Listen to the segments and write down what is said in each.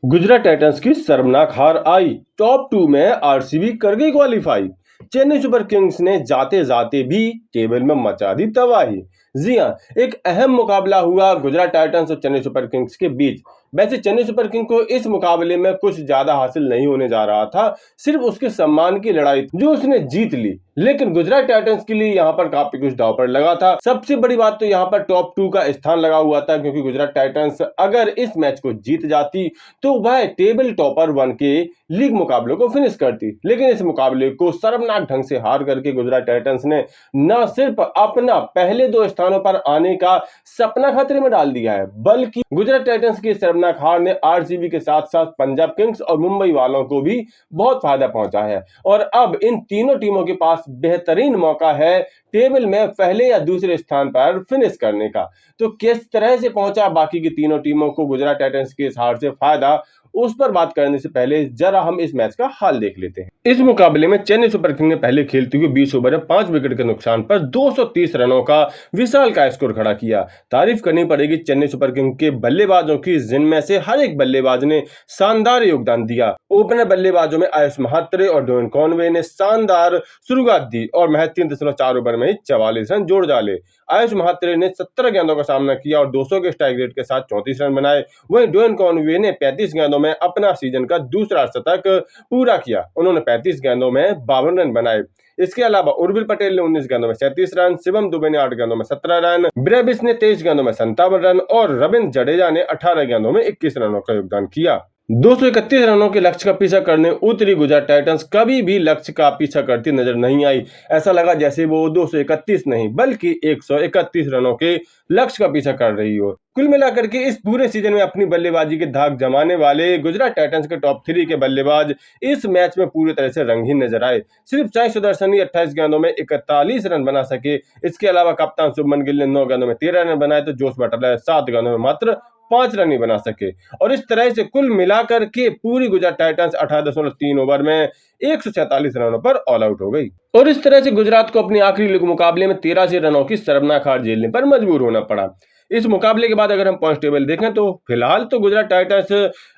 Gujarat Titans की शर्मनाक हार आई। टॉप टू में आरसीबी कर गई क्वालिफाई। चेन्नई सुपर किंग्स ने जाते जाते भी टेबल में मचा दी तबाही। जी हां, एक अहम मुकाबला हुआ गुजरात टाइटंस और चेन्नई सुपर किंग्स के बीच। वैसे चेन्नई सुपर किंग को इस मुकाबले में कुछ ज्यादा हासिल नहीं होने जा रहा था, सिर्फ उसके सम्मान की लड़ाई जो उसने जीत ली। लेकिन गुजरात टाइटंस के लिए यहाँ पर काफी कुछ दांव पर लगा था। सबसे बड़ी बात तो यहाँ पर टॉप टू का स्थान लगा हुआ था, क्योंकि गुजरात टाइटंस अगर इस मैच को जीत जाती तो वह टेबल टॉपर वन के लीग मुकाबले को फिनिश करती। लेकिन इस मुकाबले को शर्मनाक ढंग से हार करके गुजरात टाइटंस ने न सिर्फ अपना पहले दो स्थानों पर आने का सपना खतरे में डाल दिया है, बल्कि गुजरात टाइटंस की शर्मनाक हार ने आरसीबी के साथ साथ पंजाब किंग्स और मुंबई वालों को भी बहुत फायदा पहुंचा है। और अब इन तीनों टीमों के पास बेहतरीन मौका है टेबल में पहले या दूसरे स्थान पर फिनिश करने का। तो किस तरह से पहुंचा बाकी की तीनों टीमों को गुजरात टाइटंस की इस हार से फायदा, उस पर बात करने से पहले जरा हम इस मैच का हाल देख लेते हैं। इस मुकाबले में चेन्नई सुपर किंग ने पहले खेलते हुए 20 ओवर में 5 विकेट के नुकसान पर 230 रनों का विशाल का स्कोर खड़ा किया। तारीफ करनी पड़ेगी चेन्नई सुपर किंग के बल्लेबाजों की, जिनमें से हर एक बल्लेबाज ने शानदार योगदान दिया। ओपनर बल्लेबाजों में आयुष महात्रे और डोन कॉनवे ने शानदार शुरुआत दी और महज 3.4 ओवर में ही 44 रन जोड़ डाले। आयुष महात्रे ने 17 गेंदों का सामना किया और 200 के स्ट्राइक रेट के साथ 34 रन बनाए। वहीं डोन कॉनवे ने 35 गेंदों में अपना सीजन का दूसरा शतक पूरा किया। उन्होंने 35 गेंदों में 52 रन बनाए। इसके अलावा उर्विल पटेल ने 19 गेंदों में 37 रन, शिवम दुबे ने 8 गेंदों में 17 रन, ब्रेविस ने 23 गेंदों में 57 रन और रविंद्र जडेजा ने 18 गेंदों में 21 रनों का योगदान किया। 231 रनों के लक्ष्य का पीछा करने उतरी गुजरात टाइटंस कभी भी लक्ष्य का पीछा करती नजर नहीं आई। ऐसा लगा जैसे वो 231 नहीं बल्कि 131 रनों के लक्ष्य का पीछा कर रही हो। कुल मिलाकर के इस पूरे सीजन में अपनी बल्लेबाजी के धाक जमाने वाले गुजरात टाइटंस के टॉप 3 के बल्लेबाज इस मैच में पूरी तरह से रंगहीन नजर आए। सिर्फ साई सुदर्शन ही 28 गेंदों में 41 रन बना सके। इसके अलावा कप्तान शुभमन गिल ने 9 गेंदों में 13 रन बनाए, तो जोस बटलर 7 गेंदों में मात्र 5 रन ही बना सके। और इस तरह से कुल मिलाकर के पूरी गुजरात टाइटंस 18.3 ओवर में 147 रनों पर ऑल आउट हो गई। और इस तरह से गुजरात को अपनी आखिरी लीग मुकाबले में 83 रनों की शर्मनाक हार झेलने पर मजबूर होना पड़ा। इस मुकाबले के बाद अगर हम पॉइंट टेबल देखें तो फिलहाल तो गुजरात टाइटंस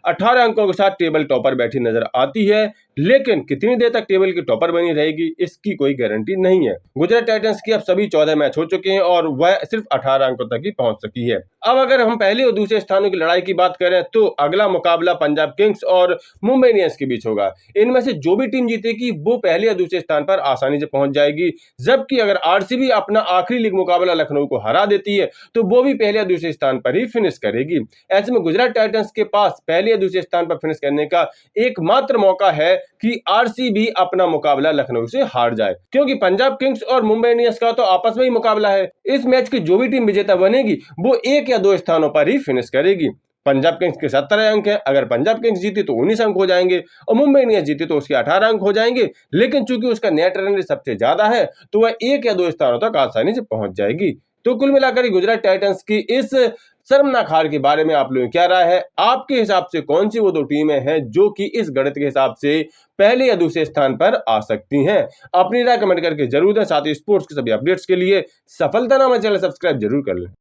18 अंकों के साथ टेबल टॉपर बैठी नजर आती है, लेकिन कितनी देर तक टेबल की टॉपर बनी रहेगी इसकी कोई गारंटी नहीं है। गुजरात टाइटंस की अब सभी 14 मैच हो चुके हैं और वह सिर्फ 18 अंकों तक ही पहुंच सकी है। अब अगर हम पहले और दूसरे स्थानों की लड़ाई की बात करें तो अगला मुकाबला पंजाब किंग्स और मुंबई इंडियंस के बीच होगा। इनमें से जो भी टीम जीतेगी वो पहले या दूसरे स्थान पर आसानी से पहुंच जाएगी, जबकि अगर आरसीबी अपना आखिरी लीग मुकाबला लखनऊ को हरा देती है तो वो भी पहले या दूसरे स्थान पर ही फिनिश करेगी। ऐसे में गुजरात टाइटंस के पास पहले या दूसरे स्थान पर फिनिश करने का एकमात्र मौका है कि आरसीबी अपना मुकाबला लखनऊ से हार जाए, क्योंकि पंजाब किंग्स और मुंबई इंडियंस का तो आपस में ही मुकाबला है। इस मैच की जो भी टीम विजेता बनेगी वो 1 या 2 स्थानों पर ही फिनिश करेगी। पंजाब किंग्स के 17 अंक है, अगर पंजाब किंग्स जीती तो 19 अंक हो जाएंगे और मुंबई इंडियंस जीती तो उसके 18 अंक हो जाएंगे। लेकिन चूंकि उसका नेट रन रेट सबसे ज्यादा है तो वह 1 या 2 स्थानों तक आसानी से पहुंच जाएगी। तो कुल मिलाकर गुजरात टाइटंस की इस शर्मनाक हार के बारे में आप लोगों की क्या राय है? आपके हिसाब से कौन सी वो 2 टीमें हैं जो कि इस गणित के हिसाब से पहले या दूसरे स्थान पर आ सकती हैं? अपनी राय कमेंट करके जरूर दें। साथ ही स्पोर्ट्स के सभी अपडेट्स के लिए सफलता नामा चैनल सब्सक्राइब जरूर कर लें।